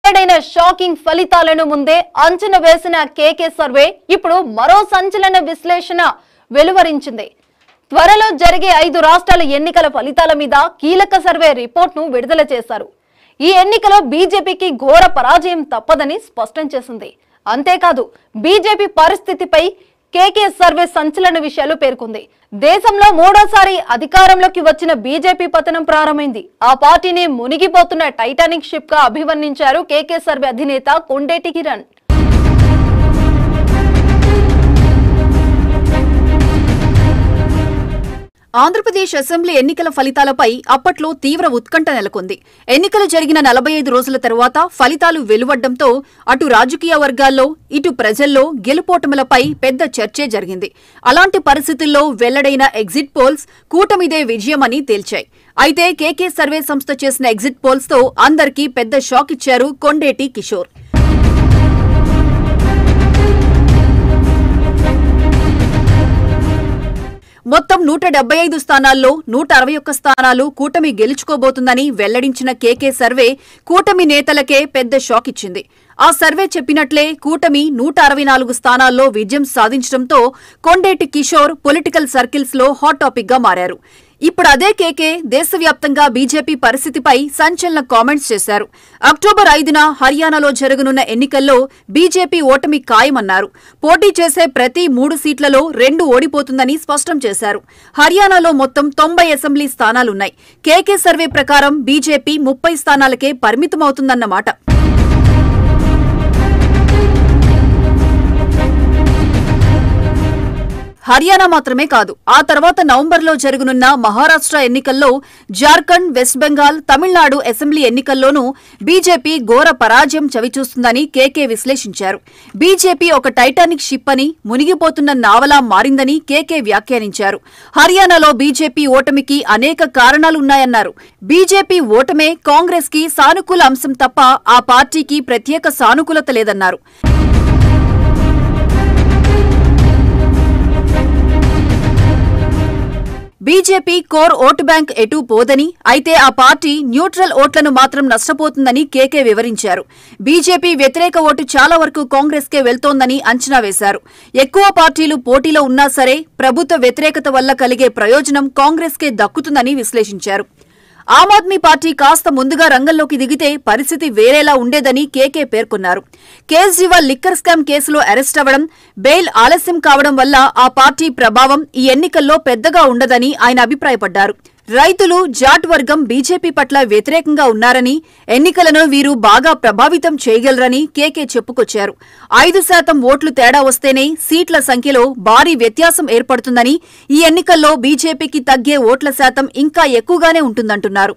వెల్లడైన shocking ఫలితాలను ముందే అంచనా వేసిన కేకే సర్వే ఇప్పుడు మరో సంచలన విశ్లేషణ వెలువరించింది. త్వరలో జరిగే 5 రాష్ట్రాల ఎన్నికల ఫలితాల మీద కీలక సర్వే రిపోర్ట్ను విడుదల చేశారు. ఈ ఎన్నికలో బీజేపీకి ఘోర పరాజయం తప్పదని స్పష్టం చేసింది. అంతేకాదు బీజేపీ పరిస్థితిపై కేకే సర్వే సంచలన విషయాలు పేర్కొంది. దేశంలో మూడోసారి అధికారంలోకి వచ్చిన బీజేపీ పతనం ప్రారంభమైంది. ఆ పార్టీని మునిగిపోతున్న టైటానిక్ షిప్ గా అభివర్ణించారు కేకే సర్వే అధినేత కొండేటి కిరణ్. ఆంధ్రప్రదేశ్ అసెంబ్లీ ఎన్నికల ఫలితాలపై అప్పట్లో తీవ్ర ఉత్కంఠ నెలకొంది. ఎన్నికలు జరిగిన 45 రోజుల తరువాత ఫలితాలు వెలువడ్డంతో అటు రాజకీయ వర్గాల్లో ఇటు ప్రజల్లో గెలుపోటములపై పెద్ద చర్చే జరిగింది. అలాంటి పరిస్థితుల్లో వెల్లడైన ఎగ్జిట్ పోల్స్ కూటమిదే విజయమని తేల్చాయి. అయితే కేకే సర్వే సంస్థ చేసిన ఎగ్జిట్ పోల్స్ తో అందరికీ పెద్ద షాక్ ఇచ్చారు కొండేటి కిషోర్. మొత్తం 175 స్థానాల్లో 161 స్థానాలు కూటమి గెలుచుకోబోతుందని వెల్లడించిన కేకే సర్వే కూటమి నేతలకే పెద్ద షాక్ ఇచ్చింది. ఆ సర్వే చెప్పినట్లే కూటమి 164 స్థానాల్లో విజయం సాధించడంతో కొండేటి కిషోర్ పొలిటికల్ సర్కిల్స్ లో హాట్ టాపిక్ గా మారారు. ఇప్పుడు అదే కేకే దేశవ్యాప్తంగా బీజేపీ పరిస్థితిపై సంచలన కామెంట్స్ చేశారు. అక్టోబర్ 5న హర్యానాలో జరగనున్న ఎన్నికల్లో బీజేపీ ఓటమి ఖాయమన్నారు. పోటీ చేసే ప్రతి 3 సీట్లలో 2 ఓడిపోతుందని స్పష్టం చేశారు. హర్యానాలో మొత్తం 90 అసెంబ్లీ స్థానాలున్నాయి. కేకే సర్వే ప్రకారం బీజేపీ 30 స్థానాలకే పరిమితమవుతుందన్నమాట. హర్యానా మాత్రమే కాదు, ఆ తర్వాత నవంబర్లో జరగనున్న మహారాష్ట్ర ఎన్నికల్లో, జార్ఖండ్, వెస్ట్ బెంగాల్, తమిళనాడు అసెంబ్లీ ఎన్నికల్లోనూ బీజేపీ ఘోర పరాజయం చవిచూస్తుందని కేకే విశ్లేషించారు. బీజేపీ ఒక టైటానిక్ షిప్ అని, మునిగిపోతున్న నావలా మారిందని కేకే వ్యాఖ్యానించారు. హర్యానాలో బీజేపీ ఓటమికి అనేక కారణాలున్నాయన్నారు. బీజేపీ ఓటమే కాంగ్రెస్ కి సానుకూల అంశం తప్ప ఆ పార్టీకి ప్రత్యేక సానుకూలత లేదన్నారు. బీజేపీ కోర్ ఓటు బ్యాంక్ ఎటూ పోదని, అయితే ఆ పార్టీ న్యూట్రల్ ఓట్లను మాత్రం నష్టపోతుందని కేకే వివరించారు. బీజేపీ వ్యతిరేక ఓటు చాలా వరకు కాంగ్రెస్కే వెళ్తోందని అంచనా వేశారు. ఎక్కువ పార్టీలు పోటీలో ఉన్నా సరే ప్రభుత్వ వ్యతిరేకత వల్ల కలిగే ప్రయోజనం కాంగ్రెస్కే దక్కుతుందని విశ్లేషించారు. ఆమ్ ఆద్మీ పార్టీ కాస్త ముందుగా రంగంలోకి దిగితే పరిస్థితి వేరేలా ఉండేదని కేకే పేర్కొన్నారు. కేజ్రీవాల్ లిక్కర్ స్కామ్ కేసులో అరెస్ట్ అవ్వడం, బెయిల్ ఆలస్యం కావడం వల్ల ఆ పార్టీ ప్రభావం ఈ ఎన్నికల్లో పెద్దగా ఉండదని ఆయన అభిప్రాయపడ్డారు. రైతులు, జాట్ వర్గం బీజేపీ పట్ల వ్యతిరేకంగా ఉన్నారని, ఎన్నికలను వీరు బాగా ప్రభావితం చేయగలరని కేకే చెప్పుకొచ్చారు. 5% ఓట్లు తేడా వస్తేనే సీట్ల సంఖ్యలో భారీ వ్యత్యాసం ఏర్పడుతుందని, ఈ ఎన్నికల్లో బీజేపీకి తగ్గే ఓట్ల శాతం ఇంకా ఎక్కువగానే ఉంటుందంటున్నారు.